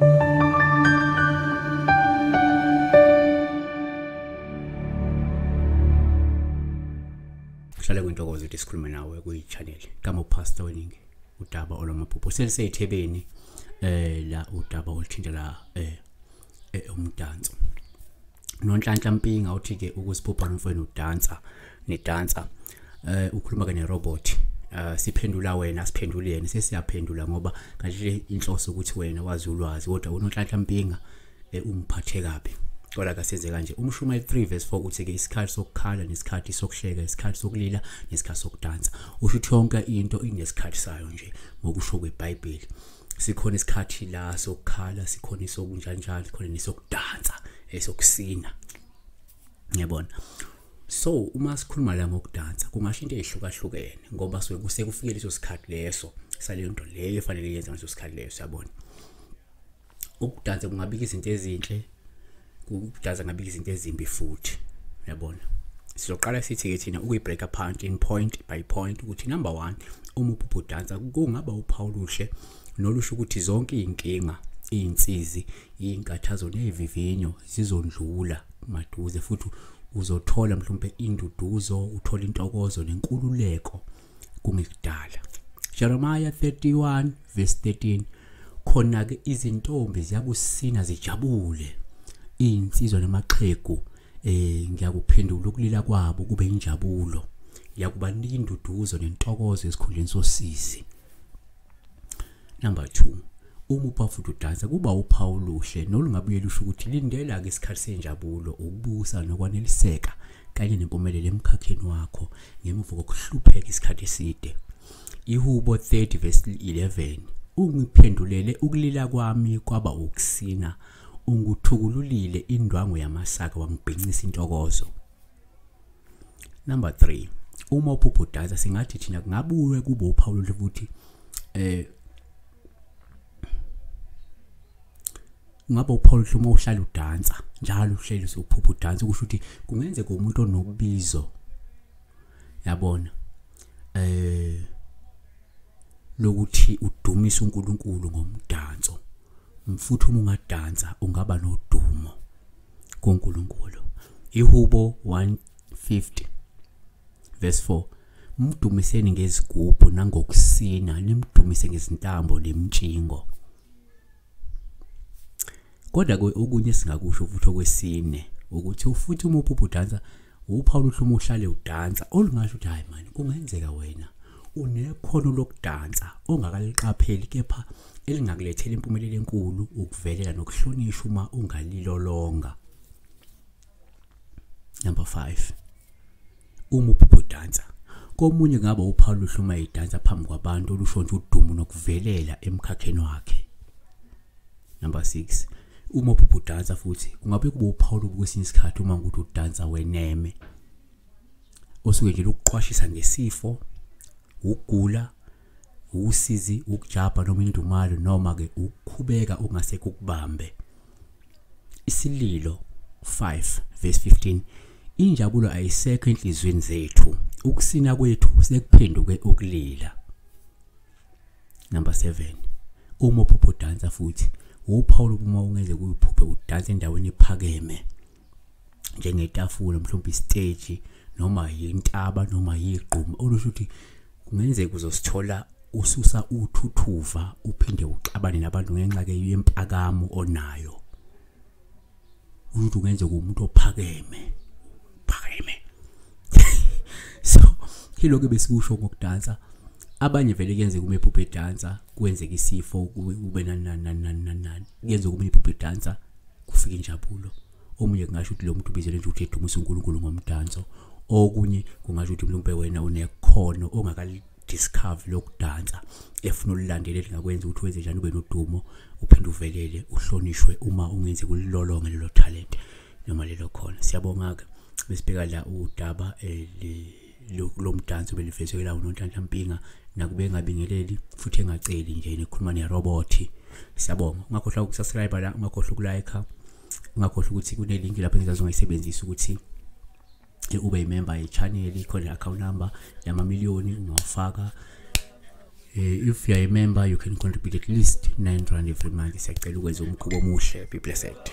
Hlale kwintokozo ukuthi sikhulume nawe kuyi-channel kama upastor weningi udaba olwamaphupho selisethebeni la udaba oluthinta la umdanso nonhlanhla mpinga uthi ke ukusiphupha nomfweni udansa nedansa ukhuluma ke nerobot siphendula wena siphendule yena sesiyaphendula ngoba kanti inhloso ukuthi wena wazi ulwazi kodwa unonhlanhla mpinga umphathe kabi kodwa kasenze kanje umshumayeli 3 verse 4 uthi ke isikhathi sokukhala nesikhathi sokuhleka isikhathi sokulila nesikhathi sokudansa usho ukuthi yonke into inesikhathi sayo nje ngokusho kweBhayibheli sikhona isikhathi la sokukhala sikhona isokunjanjalo sikhona nesokudansa esokusina ngiyabona so uma sikhuluma la ngokudansa kungasho into ehlukahlukene ngoba sekufike leso sikhathi leso sale nto leyo efanele yenza ngaso sikhathi leso yabona ukudansa kungabika izinto ezinhle ukudansa ngabika izinto ezimbi futhi yabona sizoqala sithi ke thina ukuyibreak apart in point by point ukuthi number 1 uma udansa kungaba uphawulushe nolusho ukuthi zonke izinkinga izinsizi izinkathazo nevivinyo zizondlula maduze futhi uzothola mhlawumbe induduzo uthola intokozo nenkululeko kungekudala Jeremiah 31 verse 13 khona ke izintombi ziyakusina zijabule insizwa namaxhegu ngiyakuphendula ukulila kwabo kube injabulo yakuba ninduduzo nentokozo esikhundleni sosisi number 2 uma futhi udansa kuba uphawulushe nolungabuye lusho ukuthi lindela ke isikhathi senjabulo ukubusa nokwaneliseka kanye nempumelelo emkhakheni wakho ngemuva kokuhlupheka isikhathi eside ihubo 30 verse 11 ungiphendulele ukulila kwami kwaba ukusina unguthukululile indwangu yamasaka wangibhincisa intokozo number 3 uma udansa singathi thina kungabuye kube uphawulushe futhi ngaba uPaul uma uhlala udansa njalo uhleli usuphupha udansa kusho ukuthi kungenzeka umuntu onokubizo yabona lokuthi udumisa uNkulunkulu ngomdanso mfuthi uma ungadansa ungaba nodumo kuNkulunkulu ihubo 150 verse 4 mdumiseni ngezigubhu nangokusina nimdumise ngezintambo lemtshingo kodwa okunye singakusho futhi okwesine ukuthi futhi uma udansa uPaul uhluma uhlale udansa olungasho ukuthi hayi manje kungenzeka wena unekhono lokudansa ongakaliqapheli kepha elingakulethela impumelelo enkulu ukuvelela nokuhlonishwa uma ungalilolonga number 5 uma udansa komunye ngaba uPaul uhluma idansa phambi kwabantu olusho nje udumo nokuvelela emkhakheni wakhe number 6 uma udansa futhi kungabe kuba uPaul kwesinye isikhathi uma ukuthi udansa weneme osuke nje ukuqwashisa ngesifo ukugula usizi ukujabha noma indumalo noma ke ukukhubeka ongaseke ukubambe isililo 5 verse 15 injabulo ayisekho enhlizweni zethu ukusina kwethu sekuphenduke ukulila number 7 uma udansa futhi uPaul uma ungeze kuyiphuphe udansa endaweni ephakeme njengetafula mhlawumbe istage noma yintaba noma yiqhuma olusho ukuthi kungenzeka uzosithola ususa uthuthuva uphinde uxabane nabantu ngenxa ke yempakamo onayo ukuthi ungenzeka umuntu ophakeme so kiloko besikusho ngokudansa abanye vele kuyenzeka uma iphuphe dansa kwenzeka isifo kube nani kuyenzeka uma iphuphe dansa kufika injabulo omunye kungasho ukuthi lo muntu ubizele nje ukuthi edumisa uNkulunkulu ngomdanso okunye kungasho ukuthi mhlawumbe wena unekhono ongakali discover lokudansa efuna ulilandele lingakwenza ukuthi wenze njani ube nodumo uphinde uvelele uhlonishwe uma ungenze kulilolonga lelo talent noma lelo khona siyabonga ke besibheka la udaba lo mdanso belifesekela unonhlanhla mpinga nakube ngabingeleli futhi engaceli nje nekhuluma nerobot siyabonga ungakhohlwa ukusubscribe la ungakhohlwa ukulike ungakhohlwa ukuthi kune link lapho engizazongayisebenzisa ukuthi ube member ye channel ikhona account number yamamiliyoni ungafaka If you are a member, you can contribute at least 9 rand every month. Siyacela ukwenza umkhubo omuhle. Be blessed.